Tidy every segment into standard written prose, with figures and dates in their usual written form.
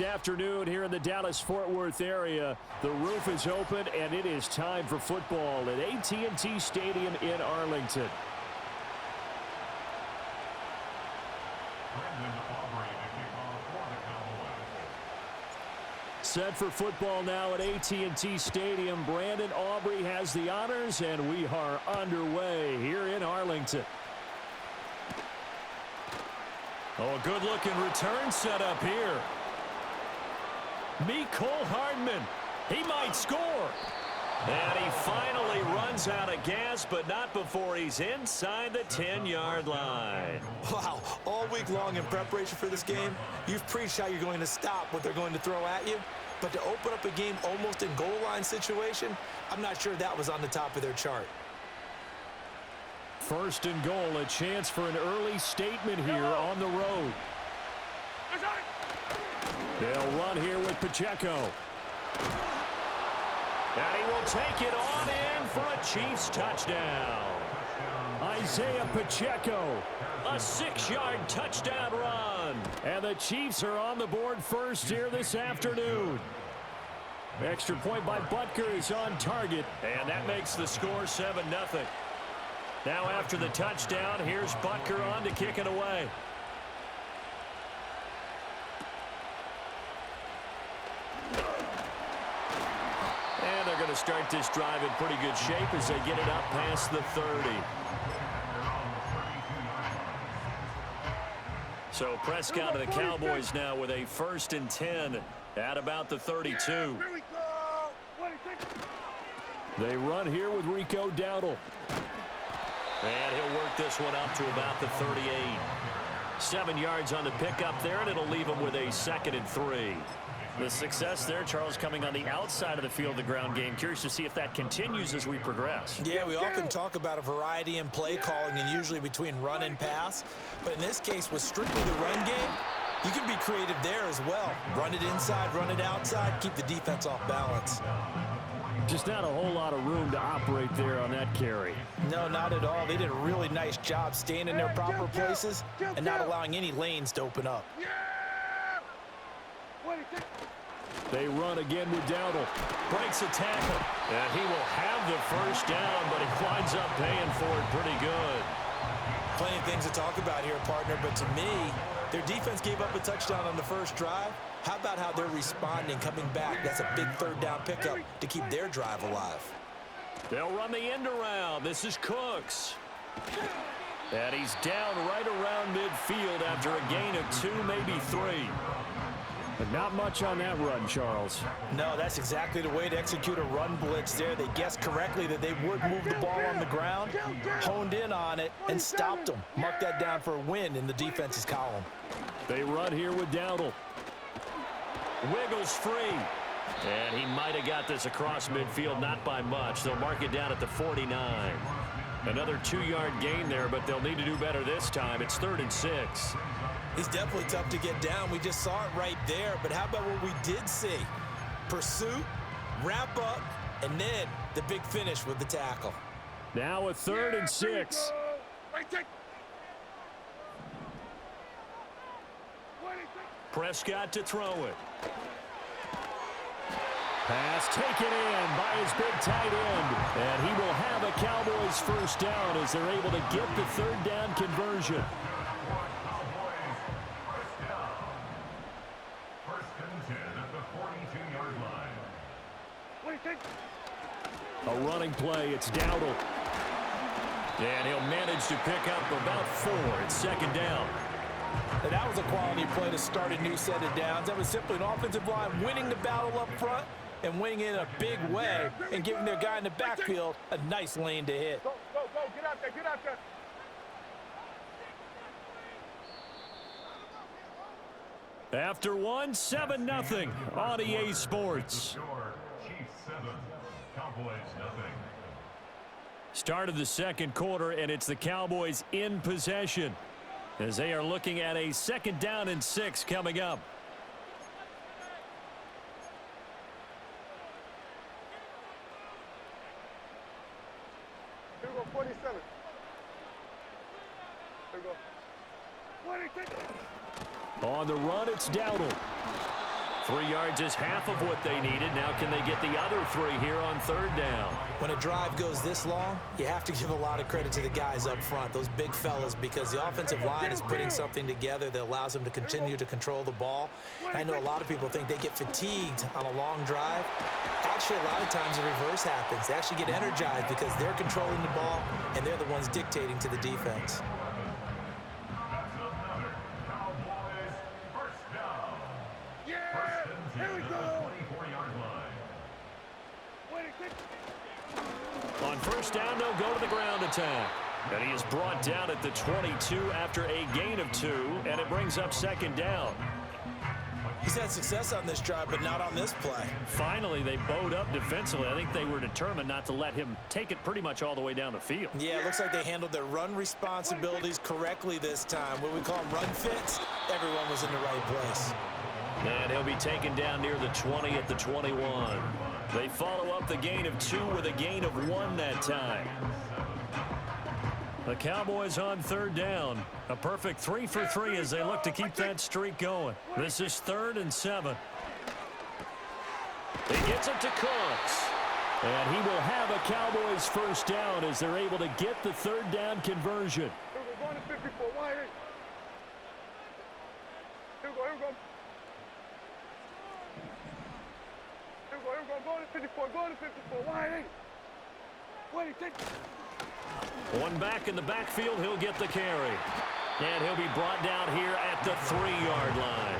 Afternoon here in the Dallas-Fort Worth area. The roof is open, and it is time for football at AT&T Stadium in Arlington. Set for football now at AT&T Stadium. Brandon Aubrey has the honors, and we are underway here in Arlington. Oh, a good-looking return set up here. Cole Hardman. He might score. And he finally runs out of gas, but not before he's inside the 10-yard line. Wow, all week long in preparation for this game, you've preached how you're going to stop what they're going to throw at you. But to open up a game almost in goal line situation, I'm not sure that was on the top of their chart. First and goal, a chance for an early statement here on the road. They'll run here with Pacheco. And he will take it on in for a Chiefs touchdown. Isaiah Pacheco, a 6-yard touchdown run. And the Chiefs are on the board first here this afternoon. Extra point by Butker is on target, and that makes the score 7-0. Now after the touchdown, here's Butker on to kick it away. And they're going to start this drive in pretty good shape as they get it up past the 30. So Prescott and the Cowboys now with a 1st and 10 at about the 32. They run here with Rico Dowdle. And he'll work this one up to about the 38. 7 yards on the pickup there, and it'll leave him with a 2nd and 3. The success there, Charles, coming on the outside of the field, the ground game. Curious to see if that continues as we progress. Yeah, we often talk about a variety in play calling and usually between run and pass. But in this case, with strictly the run game, you can be creative there as well. Run it inside, run it outside, keep the defense off balance. Just not a whole lot of room to operate there on that carry. No, not at all. They did a really nice job staying in their proper places and not allowing any lanes to open up. They run again with Dowdle. Breaks a tackle. And he will have the first down, but he winds up paying for it pretty good. Plenty of things to talk about here, partner, but to me, their defense gave up a touchdown on the first drive. How about how they're responding, coming back? That's a big 3rd down pickup to keep their drive alive. They'll run the end around. This is Cooks. And he's down right around midfield after a gain of 2, maybe 3. But not much on that run, Charles. No, that's exactly the way to execute a run blitz there. They guessed correctly that they would move the ball on the ground, honed in on it, and stopped them. Mark that down for a win in the defense's column. They run here with Dowdle. Wiggles free. And he might have got this across midfield, not by much. They'll mark it down at the 49. Another 2-yard gain there, but they'll need to do better this time. It's 3rd and 6. He's definitely tough to get down. We just saw it right there. But how about what we did see? Pursuit, wrap up, and then the big finish with the tackle. Now a 3rd and 6. Prescott to throw it. Pass taken in by his big tight end. And he will have a Cowboys first down as they're able to get the 3rd down conversion. A running play, it's Dowdle. And he'll manage to pick up about 4. It's 2nd down. And that was a quality play to start a new set of downs. That was simply an offensive line winning the battle up front and winning in a big way and giving their guy in the backfield a nice lane to hit. Go, get out there, get out there. After 1, 7-0 on EA Sports. Start of the 2nd quarter, and it's the Cowboys in possession as they are looking at a 2nd down and 6 coming up. Here we go, 47. Here we go. 26. On the run, it's Dowdle. 3 yards is half of what they needed. Now can they get the other 3 here on third down? When a drive goes this long, you have to give a lot of credit to the guys up front, those big fellas, because the offensive line is putting something together that allows them to continue to control the ball. I know a lot of people think they get fatigued on a long drive. Actually, a lot of times the reverse happens. They actually get energized because they're controlling the ball, and they're the ones dictating to the defense. On first down, they'll go to the ground attack. And he is brought down at the 22 after a gain of 2, and it brings up second down. He's had success on this drive, but not on this play. Finally, they bowed up defensively. I think they were determined not to let him take it pretty much all the way down the field. Yeah, it looks like they handled their run responsibilities correctly this time. What we call them run fits, everyone was in the right place. And he'll be taken down near the 20 at the 21. They follow up the gain of 2 with a gain of 1 that time. The Cowboys on third down. A perfect 3 for 3 as they look to keep that streak going. This is 3rd and 7. He gets it to Cooks. And he will have a Cowboys first down as they're able to get the third down conversion. Here we go, going to 54, wide eight. Here we go, here we go. Here we go, here we go, going to 54, going to 54, wide eight. Wait, take. One back in the backfield, he'll get the carry. And he'll be brought down here at the 3-yard line.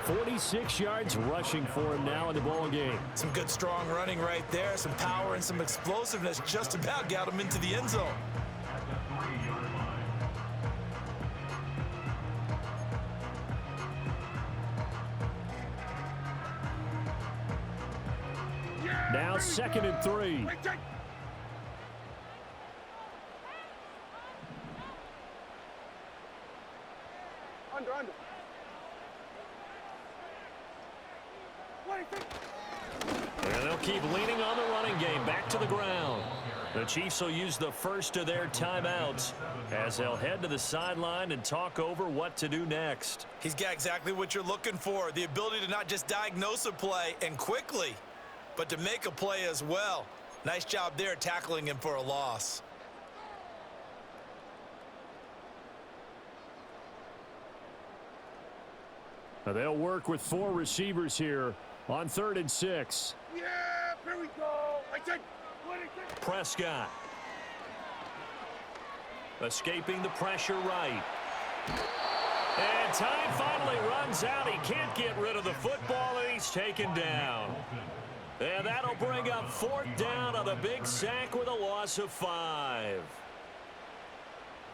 46 yards rushing for him now in the ball game. Some good strong running right there, some power and some explosiveness just about got him into the end zone. Now 2nd and 3. Under. And they'll keep leaning on the running game. Back to the ground. The Chiefs will use the first of their timeouts as they'll head to the sideline and talk over what to do next. He's got exactly what you're looking for, the ability to not just diagnose a play and quickly, but to make a play as well. Nice job there tackling him for a loss. Now they'll work with 4 receivers here on 3rd and 6. Yeah, here we go. Prescott. Escaping the pressure right. And time finally runs out. He can't get rid of the football, and he's taken down. And that'll bring up 4th down on a big sack with a loss of 5.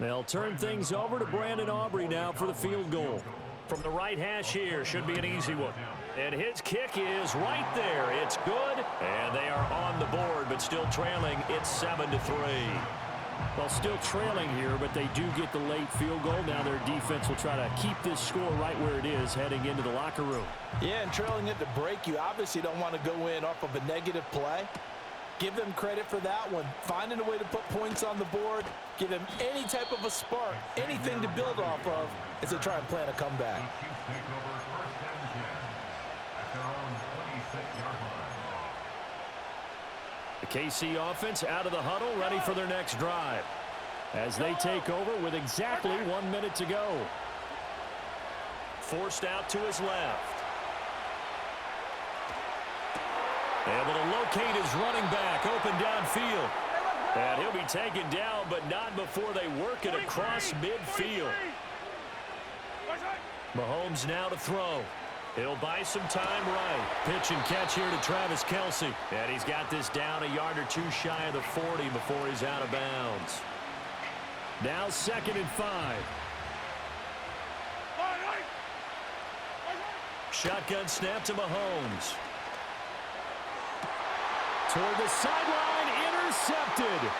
They'll turn things over to Brandon Aubrey now for the field goal. From the right hash here, should be an easy one. And his kick is right there. It's good, and they are on the board, but still trailing. It's 7-3. Well, still trailing here, but they do get the late field goal. Now their defense will try to keep this score right where it is heading into the locker room. Yeah, and trailing at the break, you obviously don't want to go in off of a negative play. Give them credit for that one. Finding a way to put points on the board, give them any type of a spark, anything to build off of as they try and plan a comeback. The KC offense out of the huddle, ready for their next drive as they take over with exactly 1 minute to go. Forced out to his left. Able to locate his running back open downfield. And he'll be taken down, but not before they work it across midfield. Mahomes now to throw. He'll buy some time right. Pitch and catch here to Travis Kelce. And he's got this down a yard or 2 shy of the 40 before he's out of bounds. Now 2nd and 5. Shotgun snap to Mahomes. Toward the sideline, intercepted.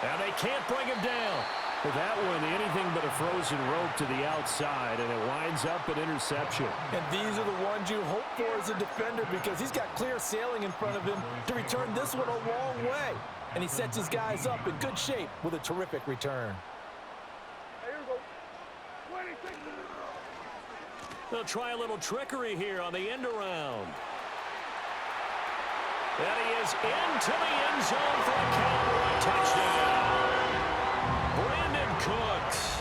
And they can't bring him down. With that one, anything but a frozen rope to the outside, and it winds up an interception. And these are the ones you hope for as a defender because he's got clear sailing in front of him to return this one a long way. And he sets his guys up in good shape with a terrific return. Here we go. They'll try a little trickery here on the end around. And he is into the end zone for a Cowboy touchdown. Brandon Cooks,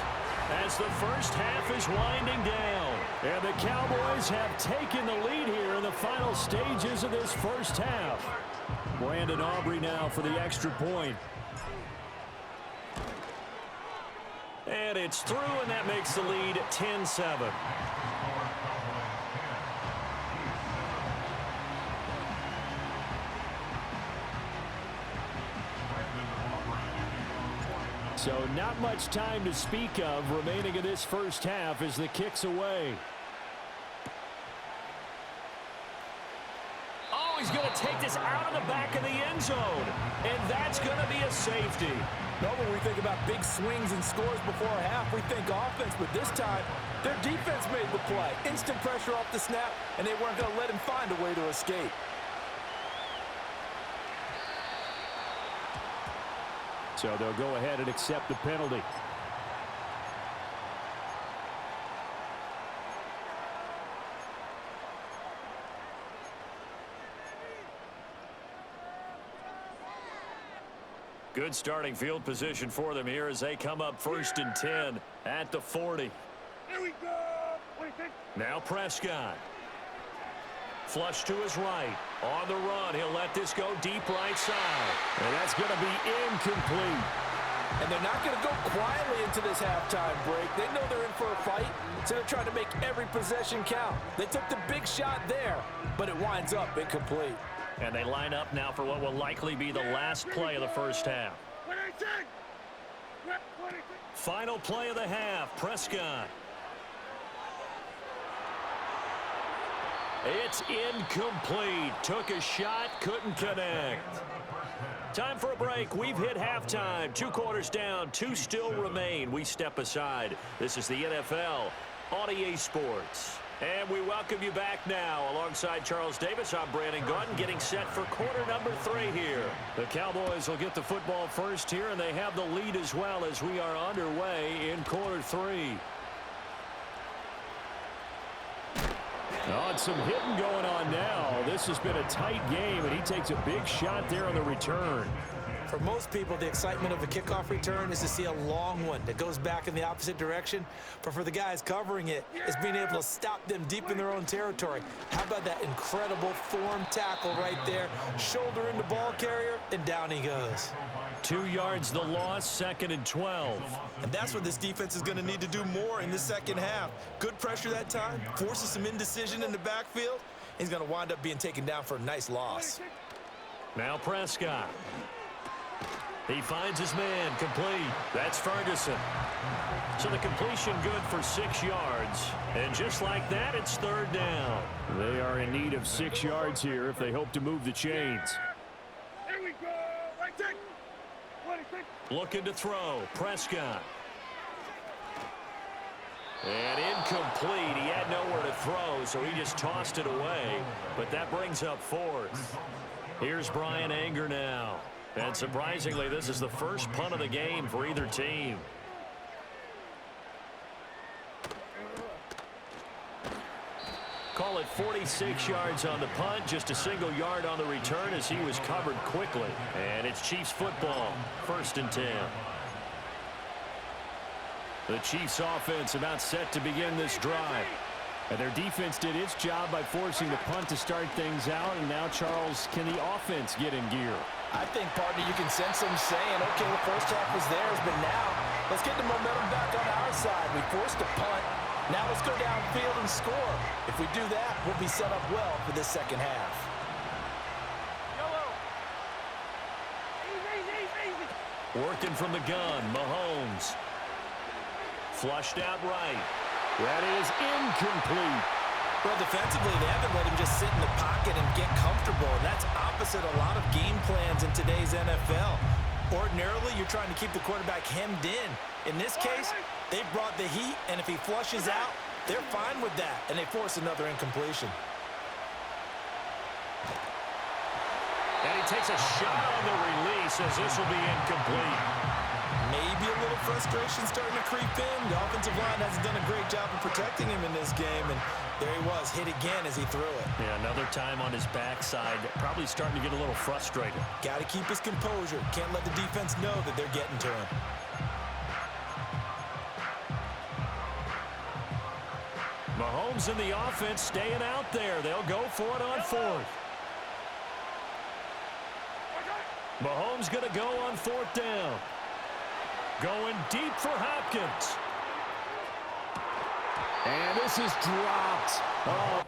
as the first half is winding down. And the Cowboys have taken the lead here in the final stages of this first half. Brandon Aubrey now for the extra point. And it's through, and that makes the lead 10-7. So not much time to speak of remaining in this first half as the kick's away. Oh, he's going to take this out of the back of the end zone. And that's going to be a safety. No, when we think about big swings and scores before a half, we think offense. But this time, their defense made the play. Instant pressure off the snap, and they weren't going to let him find a way to escape. So they'll go ahead and accept the penalty. Good starting field position for them here as they come up 1st and 10 at the 40. Here we go. Now Prescott. Flush to his right. On the run, he'll let this go deep right side. And that's going to be incomplete. And they're not going to go quietly into this halftime break. They know they're in for a fight, so they're trying to make every possession count. They took the big shot there, but it winds up incomplete. And they line up now for what will likely be the last play of the first half. Final play of the half, Prescott. It's incomplete. Took a shot, couldn't connect. Time for a break. We've hit halftime. 2 quarters down, 2 still remain. We step aside. This is the NFL on EA Sports. And we welcome you back now. Alongside Charles Davis, I'm Brandon Gaudin, getting set for quarter number 3 here. The Cowboys will get the football first here, and they have the lead as well as we are underway in quarter 3. Oh, and some hitting going on now. This has been a tight game, and he takes a big shot there on the return. For most people, the excitement of a kickoff return is to see a long one that goes back in the opposite direction. But for the guys covering it, it's being able to stop them deep in their own territory. How about that incredible form tackle right there? Shoulder into ball carrier, and down he goes. 2 yards the loss, 2nd and 12. And that's what this defense is going to need to do more in the second half. Good pressure that time, forces some indecision in the backfield. He's going to wind up being taken down for a nice loss. Now Prescott. He finds his man, complete. That's Ferguson. So the completion good for 6 yards. And just like that, it's 3rd down. They are in need of 6 yards here if they hope to move the chains. Here we go. Right there. 26. Looking to throw. Prescott. And incomplete. He had nowhere to throw, so he just tossed it away. But that brings up 4th. Here's Brian Anger now. And surprisingly, this is the first punt of the game for either team. Call it 46 yards on the punt, just a single yard on the return as he was covered quickly. And it's Chiefs football, 1st and 10. The Chiefs offense about set to begin this drive. And their defense did its job by forcing the punt to start things out. And now, Charles, can the offense get in gear? I think, partner, you can sense them saying, okay, the first half was theirs, but now let's get the momentum back on our side. We forced a punt. Now let's go downfield and score. If we do that, we'll be set up well for this second half. Working from the gun, Mahomes. Flushed out right. That is incomplete. Well, defensively, they haven't let him just sit in the pocket and get comfortable, and that's opposite a lot of game plans in today's NFL. Ordinarily, you're trying to keep the quarterback hemmed in. In this case, they brought the heat, and if he flushes out, they're fine with that, and they force another incompletion. And he takes a shot on the release as this will be incomplete. Maybe a little frustration starting to creep in. The offensive line hasn't done a great job of protecting him in this game, and there he was, hit again as he threw it. Yeah, another time on his backside, probably starting to get a little frustrated. Got to keep his composure. Can't let the defense know that they're getting to him. Mahomes and the offense staying out there. They'll go for it on fourth. Mahomes going to go on fourth down. Going deep for Hopkins. And this is dropped. Oh.